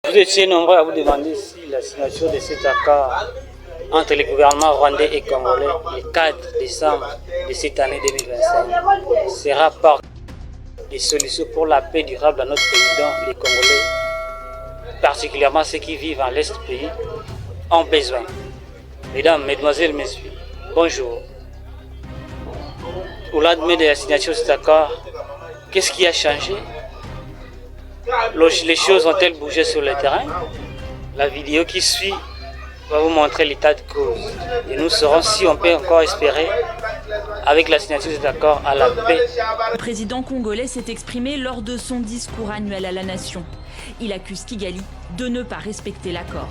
Vous étiez nombreux à vous demander si la signature de cet accord entre les gouvernements rwandais et congolais le 4 décembre de cette année 2025 sera porte des solutions pour la paix durable dans notre pays, dont les Congolais, particulièrement ceux qui vivent en l'Est du pays, ont besoin. Mesdames, Mesdemoiselles, Messieurs, bonjour. Au lendemain de la signature de cet accord, qu'est-ce qui a changé? Les choses ont-elles bougé sur le terrain? La vidéo qui suit va vous montrer l'état de cause. Et nous saurons si on peut encore espérer, avec la signature de cet accord, à la paix. Le président congolais s'est exprimé lors de son discours annuel à la nation. Il accuse Kigali de ne pas respecter l'accord.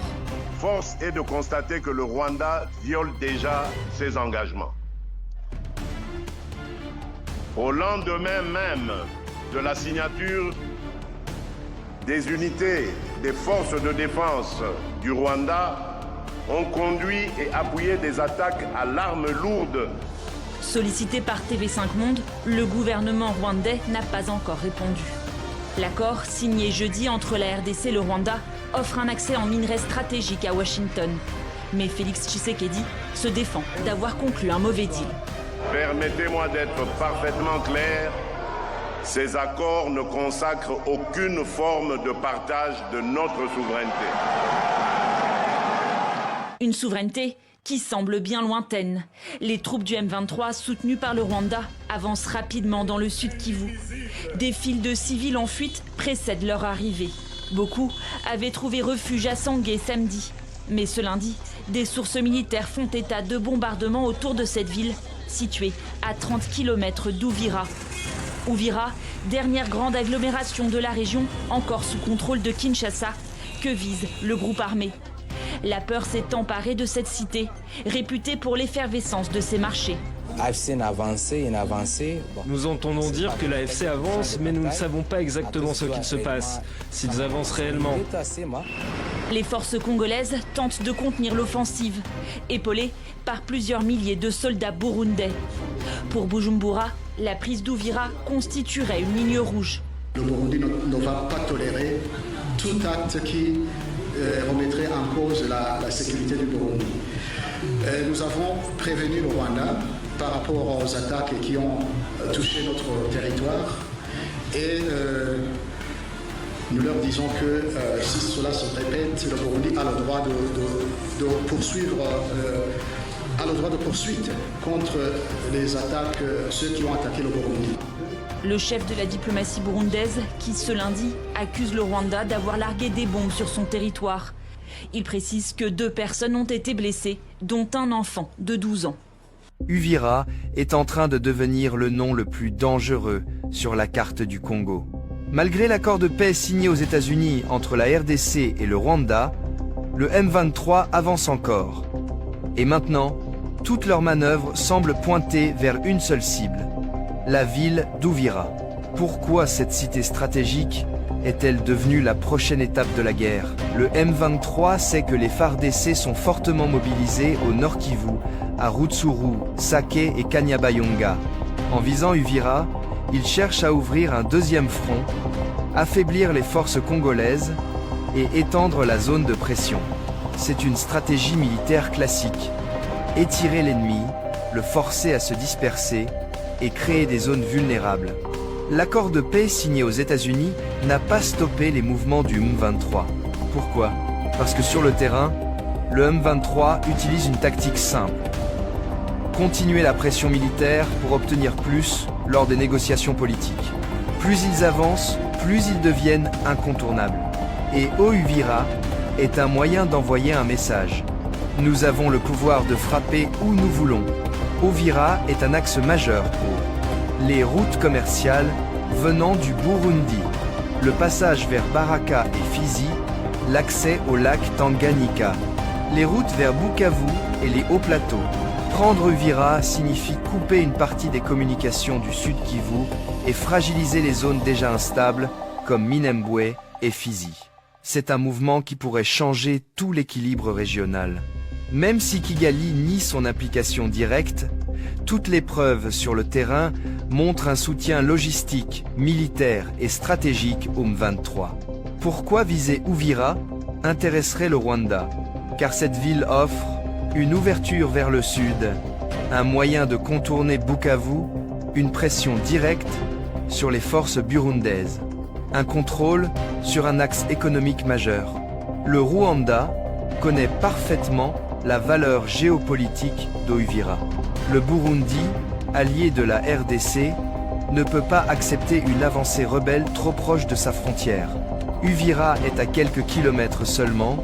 Force est de constater que le Rwanda viole déjà ses engagements. Au lendemain même de la signature, des unités des forces de défense du Rwanda ont conduit et appuyé des attaques à l'arme lourde. Sollicité par TV5 Monde, le gouvernement rwandais n'a pas encore répondu. L'accord, signé jeudi entre la RDC et le Rwanda, offre un accès en minerais stratégiques à Washington. Mais Félix Tshisekedi se défend d'avoir conclu un mauvais deal. Permettez-moi d'être parfaitement clair. Ces accords ne consacrent aucune forme de partage de notre souveraineté. Une souveraineté qui semble bien lointaine. Les troupes du M23, soutenues par le Rwanda, avancent rapidement dans le sud Kivu. Des files de civils en fuite précèdent leur arrivée. Beaucoup avaient trouvé refuge à Sangué samedi. Mais ce lundi, des sources militaires font état de bombardements autour de cette ville, située à 30 km d'Ouvira. Ouvira, dernière grande agglomération de la région, encore sous contrôle de Kinshasa, que vise le groupe armé. La peur s'est emparée de cette cité, réputée pour l'effervescence de ses marchés. Nous entendons dire que l'AFC avance, mais nous ne savons pas exactement ce qu'il se passe, s'ils avancent réellement. Les forces congolaises tentent de contenir l'offensive, épaulées par plusieurs milliers de soldats burundais. Pour Bujumbura, la prise d'Ouvira constituerait une ligne rouge. Le Burundi ne va pas tolérer tout acte qui remettrait en cause la sécurité du Burundi. Nous avons prévenu le Rwanda par rapport aux attaques qui ont touché notre territoire et nous leur disons que si cela se répète, le Burundi a le droit de poursuivre, a le droit de poursuite contre les attaques, ceux qui ont attaqué le Burundi. Le chef de la diplomatie burundaise, qui ce lundi accuse le Rwanda d'avoir largué des bombes sur son territoire. Il précise que 2 personnes ont été blessées, dont un enfant de 12 ans. Uvira est en train de devenir le nom le plus dangereux sur la carte du Congo. Malgré l'accord de paix signé aux États-Unis entre la RDC et le Rwanda, le M23 avance encore. Et maintenant, toutes leurs manœuvres semblent pointer vers une seule cible, la ville d'Uvira. Pourquoi cette cité stratégique est-elle devenue la prochaine étape de la guerre? Le M23 sait que les FARDC sont fortement mobilisés au Nord Kivu, à Rutshuru, Sake et Kanyabayonga. En visant Uvira, ils cherchent à ouvrir un deuxième front, affaiblir les forces congolaises et étendre la zone de pression. C'est une stratégie militaire classique. Étirer l'ennemi, le forcer à se disperser et créer des zones vulnérables. L'accord de paix signé aux États-Unis n'a pas stoppé les mouvements du M23. Pourquoi? Parce que sur le terrain, le M23 utilise une tactique simple. Continuer la pression militaire pour obtenir plus lors des négociations politiques. Plus ils avancent, plus ils deviennent incontournables. Et Uvira est un moyen d'envoyer un message. Nous avons le pouvoir de frapper où nous voulons. Uvira est un axe majeur pour les routes commerciales venant du Burundi, le passage vers Baraka et Fizi, l'accès au lac Tanganyika, les routes vers Bukavu et les hauts plateaux. Prendre Uvira signifie couper une partie des communications du sud Kivu et fragiliser les zones déjà instables comme Minembwe et Fizi. C'est un mouvement qui pourrait changer tout l'équilibre régional. Même si Kigali nie son implication directe, toutes les preuves sur le terrain montrent un soutien logistique, militaire et stratégique au M23. Pourquoi viser Uvira intéresserait le Rwanda? Car cette ville offre une ouverture vers le sud, un moyen de contourner Bukavu, une pression directe sur les forces burundaises, un contrôle sur un axe économique majeur. Le Rwanda connaît parfaitement la valeur géopolitique d'Uvira. Le Burundi, allié de la RDC, ne peut pas accepter une avancée rebelle trop proche de sa frontière. Uvira est à quelques kilomètres seulement.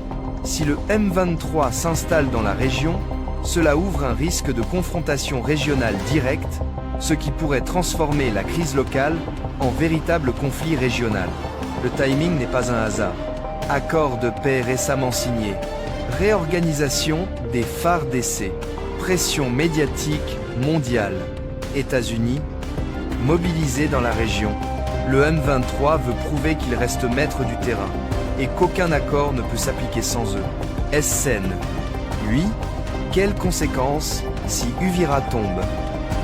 Si le M23 s'installe dans la région, cela ouvre un risque de confrontation régionale directe, ce qui pourrait transformer la crise locale en véritable conflit régional. Le timing n'est pas un hasard. Accord de paix récemment signé. Réorganisation des FARDC. Pression médiatique mondiale. États-Unis, mobilisés dans la région. Le M23 veut prouver qu'il reste maître du terrain et qu'aucun accord ne peut s'appliquer sans eux. Est-ce saine? Oui. Quelles conséquences si Uvira tombe?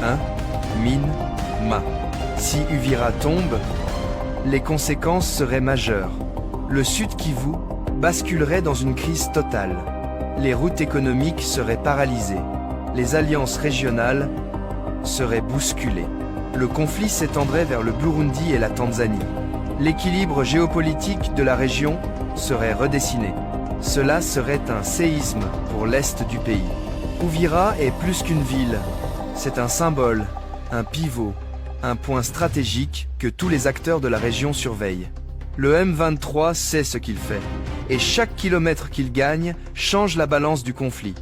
1. Mine, Ma. Si Uvira tombe, les conséquences seraient majeures. Le Sud Kivu basculerait dans une crise totale. Les routes économiques seraient paralysées. Les alliances régionales seraient bousculées. Le conflit s'étendrait vers le Burundi et la Tanzanie. L'équilibre géopolitique de la région serait redessiné. Cela serait un séisme pour l'est du pays. Uvira est plus qu'une ville. C'est un symbole, un pivot, un point stratégique que tous les acteurs de la région surveillent. Le M23 sait ce qu'il fait, et chaque kilomètre qu'il gagne change la balance du conflit.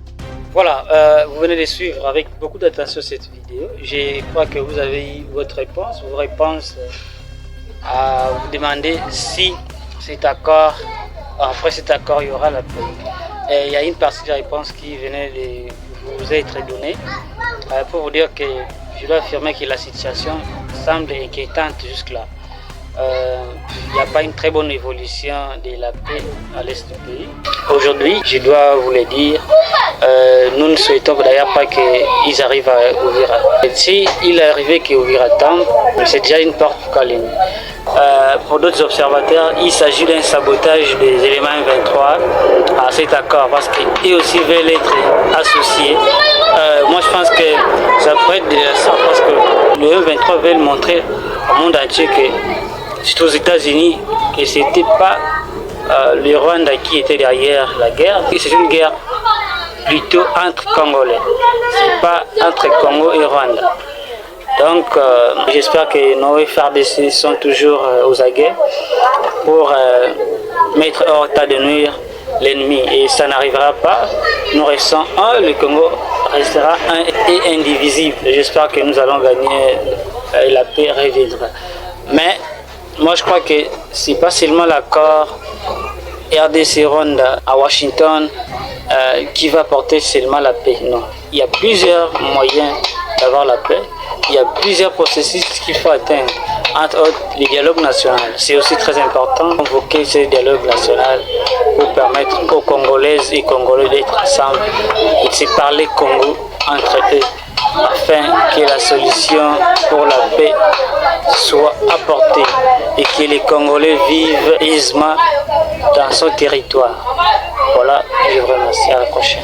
Voilà, vous venez de suivre avec beaucoup d'attention cette vidéo. Je crois que vous avez eu votre réponse. Vos réponses à vous demander si cet accord, après cet accord, il y aura la paix. Et il y a une partie de la réponse qui venait de vous être donnée pour vous dire que je dois affirmer que la situation semble inquiétante jusque-là. Il n'y a pas une très bonne évolution de la paix à l'est du pays. Aujourd'hui, je dois vous le dire, nous ne souhaitons d'ailleurs pas qu'ils arrivent à Uvira. Si il est arrivé qu'Uvira tombe, c'est déjà une porte pour Kalini. Pour d'autres observateurs, il s'agit d'un sabotage des éléments M23 à cet accord parce qu'ils aussi veulent être associés. Moi je pense que ça pourrait être de ça parce que le M23 veut montrer au monde entier que, surtout aux États-Unis, que ce n'était pas le Rwanda qui était derrière la guerre, c'est une guerre plutôt entre Congolais, c'est pas entre Congo et Rwanda. Donc j'espère que nos FARDC sont toujours aux aguets pour mettre hors état de nuire l'ennemi, et ça n'arrivera pas. Nous restons un, le Congo restera un et indivisible. J'espère que nous allons gagner et la paix reviendra. Mais moi je crois que c'est pas seulement l'accord RDC-Rwanda à Washington qui va porter seulement la paix. Non, il y a plusieurs moyens d'avoir la paix. Il y a plusieurs processus qu'il faut atteindre, entre autres le dialogue national. C'est aussi très important de convoquer ce dialogue national pour permettre aux Congolaises et Congolais d'être ensemble et de se parler Congo entre eux, afin que la solution pour la paix soit apportée et que les Congolais vivent aisément dans son territoire. Voilà, je vous remercie, à la prochaine.